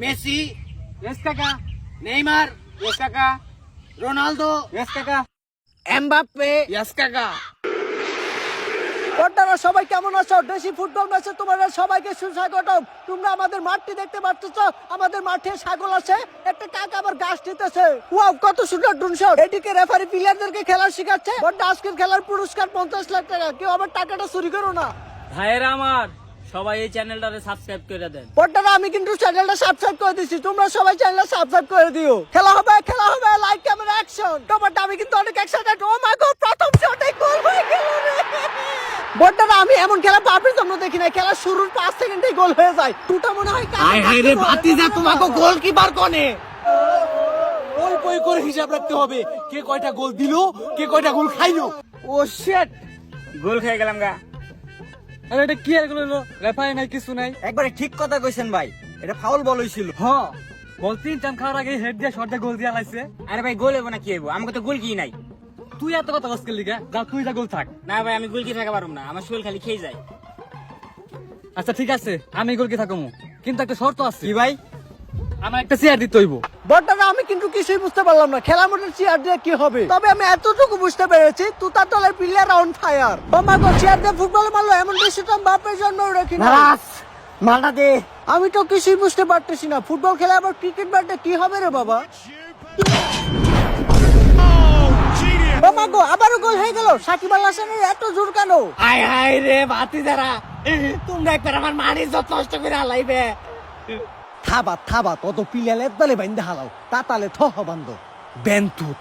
Messi, yes কাকা। Neymar, yes কাকা। Ronaldo, yes কাকা। এমবাপ্পে। ইয়েস কাকা। আপনারা সবাই কেমন আছো? দেশি ফুটবল ম্যাচে তোমাদের সবাইকে সুস্বাগতম। তোমরা আমাদের মাঠটি দেখতে পাচ্ছ, আমাদের মাঠে ছাগল আছে, একটা কাকা আবার ঘাস দিতেছে। ওয়াও, কত সুন্দর ড্রোন শট। এদিকে রেফারি প্লেয়ারদেরকে খেলা শেখাচ্ছে। বাট আজকের খেলার পুরস্কার 50 লাখ টাকা। কেউ আবার টাকাটা চুরি করো না। ভাইয়েরা আমার, সবাই এই চ্যানেলটারে সাবস্ক্রাইব করে দেন। পট্টারা, আমি কিন্তু চ্যানেলটা সাবস্ক্রাইব করে দিচ্ছি, তোমরা সবাই চ্যানেলটা সাবস্ক্রাইব করে দিও। খেলা হবে, লাইক ক্যামেরা অ্যাকশন। টমাটা আমি কিন্তু অনেক এক্সাইটেড। ও মাই গড, প্রথম শটে গোল হয়ে গেল রে। বট্টারা, আমি এমন খেলা বাপের জন্য দেখি না। খেলা শুরুর 5 সেকেন্ডেই গোল হয়ে যায়। টুটা মনে হয় হায় হায় রে ভাতিজা, তোমাকে গোলকিপার কোনে? ওই পই করে হিসাব রাখতে হবে, কে কয়টা গোল দিল, কে কয়টা গোল খাইলো। ও শিট, গোল খেয়ে গেলাম গা। আরে এটা কি আর গোল হলো? রেফারি নাই, কিছু নাই। একবারে ঠিক কথা কইছেন ভাই, এটা ফাউল বল হইছিল। হ্যাঁ, বল 3 টাইম খাওয়ার আগে হেড দিয়ে শট দিয়ে গোল দিয়া লাইছে। আরে ভাই গোল হইব না কি হইব, আমাকে তো গোল কি নাই। তুই এত কথা কসকের লিগা, যা তুই যা গোল থাক। না ভাই, আমি গোল কি থাকা পারুম না, আমার শরীর খালি খেয়ে যায়। আচ্ছা ঠিক আছে, আমি গোল কি থাকবো, কিন্তু একটা শর্ত আছে। কি ভাই? আমার একটা চেয়ার দিতে হইব। বট্টারা, আমি কিন্তু কিছুই বুঝতে পারলাম না খেলার মধ্যে চেয়ার দিয়ে কি হবে। তবে আমি এতটুকু বুঝতে পেরেছি, তুতার দলের প্লেয়ার অন ফায়ার। বাবা গো, চেয়ার দিয়ে ফুটবল মারলো, এমন ডিসিশন বাপের জন্য রাখি না। মালটা দে। আমি তো কিছুই বুঝতে পারতেছি না, ফুটবল খেলা আবার ক্রিকেট ব্যাটে কি হবে রে বাবা। বাবা গো, আবারও গোল হয়ে গেল। সাকিব আল হাসানের এত জোর কেন? হায় হায় রে ভাতিজারা, তোমরা একবার আমার মানির যত নষ্ট করে হালাইবে। থাবা তত পিলালে দলে বাইন্দা হালাও, তাতালে থহ বান্ধ বেন্তুত।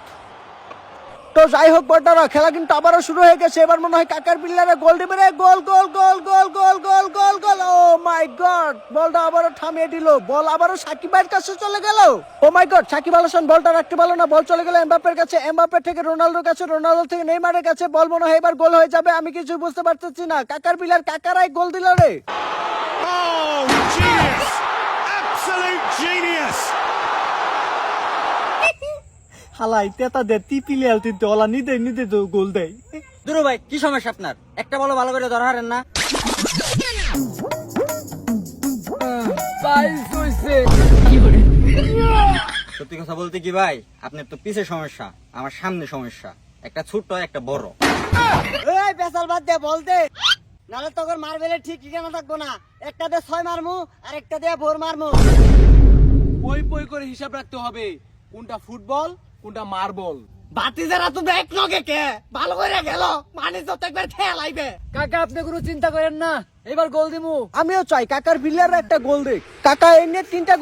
তো যাই হোক বড়রা, খেলা কিন্তু আবারও শুরু হয়ে গেছে। এবার মনে হয় কাকার পিল্লারে গোল দিবে রে। গোল গোল গোল গোল গোল গোল গোল গোল। ও মাই গড, বলটা আবারও থামিয়ে দিল। বল আবারও সাকিবের কাছে চলে গেল। ও মাই গড, সাকিব আল হাসান বলটা রাখতে পারলো না। বল চলে গেল এমবাপ্পের কাছে, এমবাপ্পে থেকে রোনালদোর কাছে, রোনালদো থেকে নেইমারের কাছে। বল মনে হয় এবার গোল হয়ে যাবে, আমি কিছু বুঝতে পারতেছি না। কাকার পিলার কাকারাই গোল দিল রে। Oh, genius! Absolute genius! হালাই তেতা দে তি পিলিয়াল তিনতে ওলা নিদে তো গোল দেয়। দুরু ভাই, কি সমস্যা আপনার? একটা বলো ভালো করে ধরা হারেন না। সত্যি কথা বলতে কি ভাই, আপনার তো পিছে সমস্যা, আমার সামনে সমস্যা। একটা ছোট একটা বড়। এই পেছাল বাদ দে, বল দে, নালে তোর মারবেলে ঠিক ঠিকানা থাকবো না। একটা দিয়ে 6 মারমু, আর একটা দিয়ে 4 মারমু। পই করে হিসাব রাখতে হবে, কোনটা ফুটবল কোনটা মার্বল। ভাতিজারা তোমরা এক লগে কে ভালো করে গেল, মানির যত একবার খেলাইবে। কাকা, আপনি কোনো চিন্তা করেন না, এবার গোল দিমু। আমিও চাই কাকার বিল্লার একটা গোল দেখ। কাকা এনে 3টা